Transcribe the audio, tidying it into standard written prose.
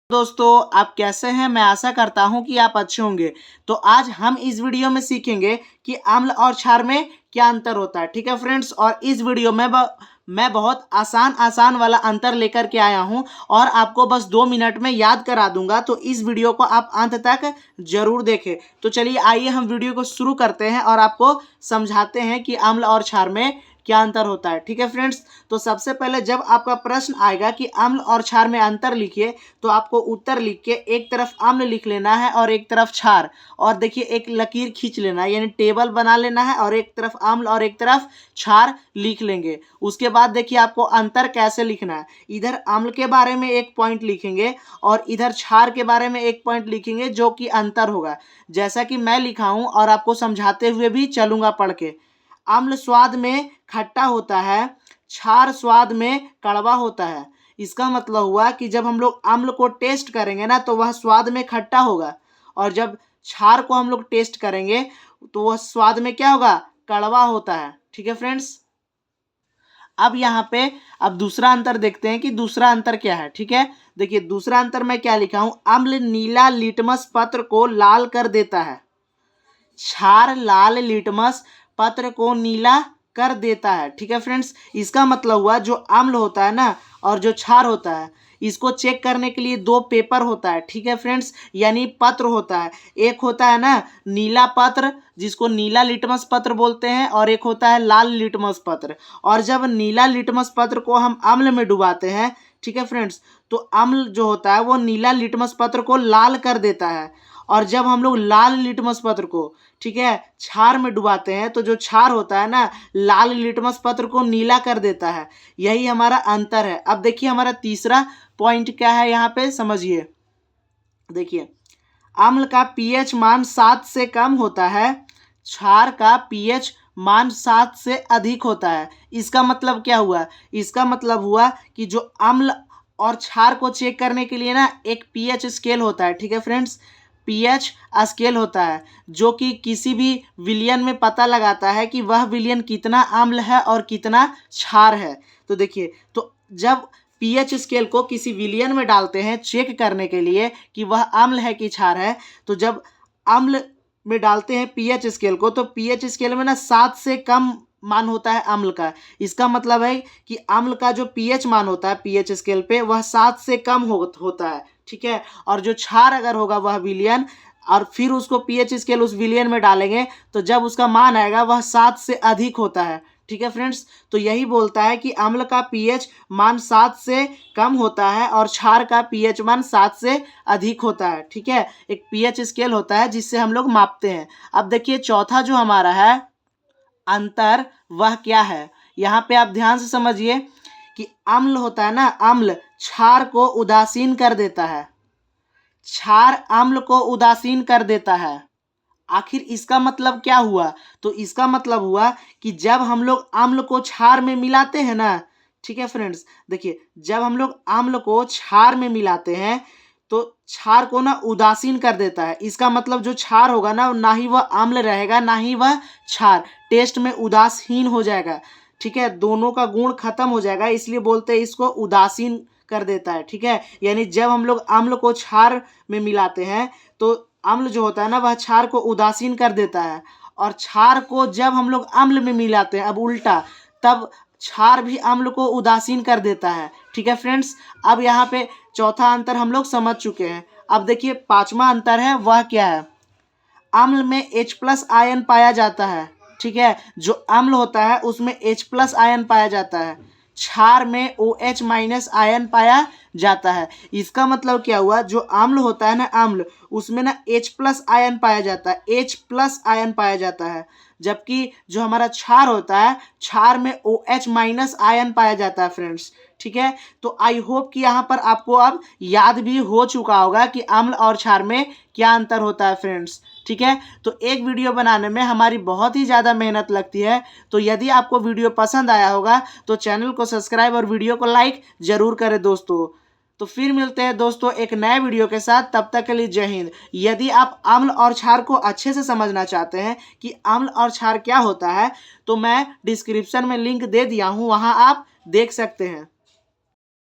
दोस्तों आप कैसे हैं। मैं आशा करता हूं कि आप अच्छे होंगे। तो आज हम इस वीडियो में सीखेंगे कि अम्ल और क्षार में क्या अंतर होता है। ठीक है फ्रेंड्स, और इस वीडियो में मैं बहुत आसान वाला अंतर लेकर के आया हूं और आपको बस 2 मिनट में याद करा दूंगा। तो इस वीडियो को आप अंत तक जरूर देखें। तो चलिए आइए हम वीडियो को शुरू करते हैं और आपको समझाते हैं कि अम्ल और क्षार में क्या अंतर होता है। ठीक है फ्रेंड्स, तो सबसे पहले जब आपका प्रश्न आएगा कि अम्ल और क्षार में अंतर लिखिए, तो आपको उत्तर लिख के एक तरफ अम्ल लिख लेना है और एक तरफ क्षार, और देखिए एक लकीर खींच लेना है, यानी टेबल बना लेना है और एक तरफ अम्ल और एक तरफ क्षार लिख लेंगे। उसके बाद देखिए आपको अंतर कैसे लिखना है। इधर अम्ल के बारे में एक पॉइंट लिखेंगे और इधर क्षार के बारे में एक पॉइंट लिखेंगे, जो कि अंतर होगा, जैसा कि मैं लिखा हूं और आपको समझाते हुए भी चलूंगा पढ़ के। अम्ल स्वाद में खट्टा होता है, क्षार स्वाद में कड़वा होता है। इसका मतलब हुआ कि जब हम लोग अम्ल को टेस्ट करेंगे ना, तो वह स्वाद में खट्टा होगा, और जब क्षार को हम लोग टेस्ट करेंगे तो वह स्वाद में क्या होगा, कड़वा होता है। ठीक है फ्रेंड्स, अब यहाँ पे अब दूसरा अंतर देखते हैं कि दूसरा अंतर क्या है। ठीक है, देखिए दूसरा अंतर मैं क्या लिखा हूं, अम्ल नीला लिटमस पत्र को लाल कर देता है, क्षार लाल लिटमस पत्र को नीला कर देता है। ठीक है फ्रेंड्स, इसका मतलब हुआ जो अम्ल होता है ना और जो क्षार होता है, इसको चेक करने के लिए दो पेपर होता है। ठीक है फ्रेंड्स, यानी पत्र होता है। एक होता है ना नीला पत्र, जिसको नीला लिटमस पत्र बोलते हैं, और एक होता है लाल लिटमस पत्र। और जब नीला लिटमस पत्र को हम अम्ल में डुबाते हैं, ठीक है फ्रेंड्स, तो अम्ल जो होता है वो नीला लिटमस पत्र को लाल कर देता है। और जब हम लोग लाल लिटमस पत्र को, ठीक है, क्षार में डुबाते हैं, तो जो क्षार होता है ना, लाल लिटमस पत्र को नीला कर देता है। यही हमारा अंतर है। अब देखिए हमारा तीसरा पॉइंट क्या है, यहाँ पे समझिए। देखिए अम्ल का पीएच मान 7 से कम होता है, क्षार का पीएच मान 7 से अधिक होता है। इसका मतलब क्या हुआ, इसका मतलब हुआ कि जो अम्ल और क्षार को चेक करने के लिए ना एक पीएच स्केल होता है। ठीक है फ्रेंड्स, पीएच स्केल होता है, जो कि किसी भी विलयन में पता लगाता है कि वह विलयन कितना अम्ल है और कितना क्षार है। तो देखिए, तो जब पीएच स्केल को किसी विलयन में डालते हैं चेक करने के लिए कि वह अम्ल है कि क्षार है, तो जब अम्ल में डालते हैं पीएच स्केल को, तो पीएच स्केल में ना 7 से कम मान होता है अम्ल का। इसका मतलब है कि अम्ल का जो पीएच मान होता है पीएच स्केल पे, वह 7 से कम होता है। ठीक है, और जो क्षार अगर होगा वह विलयन, और फिर उसको पीएच स्केल उस विलयन में डालेंगे, तो जब उसका मान आएगा वह 7 से अधिक होता है। ठीक है फ्रेंड्स, तो यही बोलता है कि अम्ल का पीएच मान 7 से कम होता है और क्षार का पीएच मान 7 से अधिक होता है। ठीक है, एक पीएच स्केल होता है जिससे हम लोग मापते हैं। अब देखिए चौथा जो हमारा है अंतर, वह क्या है। यहाँ पे आप ध्यान से समझिए कि अम्ल होता है ना, अम्ल क्षार को उदासीन कर देता है, क्षार अम्ल को उदासीन कर देता है। आखिर इसका मतलब क्या हुआ, तो इसका मतलब हुआ कि जब हम लोग अम्ल को क्षार में मिलाते हैं ना, ठीक है फ्रेंड्स, देखिए जब हम लोग अम्ल को क्षार में मिलाते हैं, तो क्षार को ना उदासीन कर देता है। इसका मतलब जो क्षार होगा ना ही वह अम्ल रहेगा, ना ही वह क्षार, टेस्ट में उदासीन हो जाएगा। ठीक है, दोनों का गुण खत्म हो जाएगा, इसलिए बोलते हैं इसको उदासीन कर देता है। ठीक है, यानी जब हम लोग अम्ल को क्षार में मिलाते हैं, तो अम्ल जो होता है ना वह क्षार को उदासीन कर देता है, और क्षार को जब हम लोग अम्ल में मिलाते हैं, अब उल्टा, तब क्षार भी अम्ल को उदासीन कर देता है। ठीक है फ्रेंड्स, अब यहाँ पे चौथा अंतर हम लोग समझ चुके हैं। अब देखिए पांचवा अंतर है, वह क्या है। अम्ल में H+ आयन पाया जाता है। ठीक है, जो अम्ल होता है उसमें H+ आयन पाया जाता है, क्षार में OH- आयन पाया जाता है। इसका मतलब क्या हुआ, जो अम्ल होता है ना, अम्ल, उसमें ना H+ आयन पाया जाता है, H+ आयन पाया जाता है, जबकि जो हमारा क्षार होता है, क्षार में OH- आयन पाया जाता है फ्रेंड्स। ठीक है, तो आई होप कि यहाँ पर आपको अब याद भी हो चुका होगा कि अम्ल और क्षार में क्या अंतर होता है फ्रेंड्स। ठीक है, तो एक वीडियो बनाने में हमारी बहुत ही ज़्यादा मेहनत लगती है। तो यदि आपको वीडियो पसंद आया होगा तो चैनल को सब्सक्राइब और वीडियो को लाइक जरूर करें दोस्तों। तो फिर मिलते हैं दोस्तों एक नए वीडियो के साथ, तब तक के लिए जय हिंद। यदि आप अम्ल और क्षार को अच्छे से समझना चाहते हैं कि अम्ल और क्षार क्या होता है, तो मैं डिस्क्रिप्शन में लिंक दे दिया हूँ, वहाँ आप देख सकते हैं।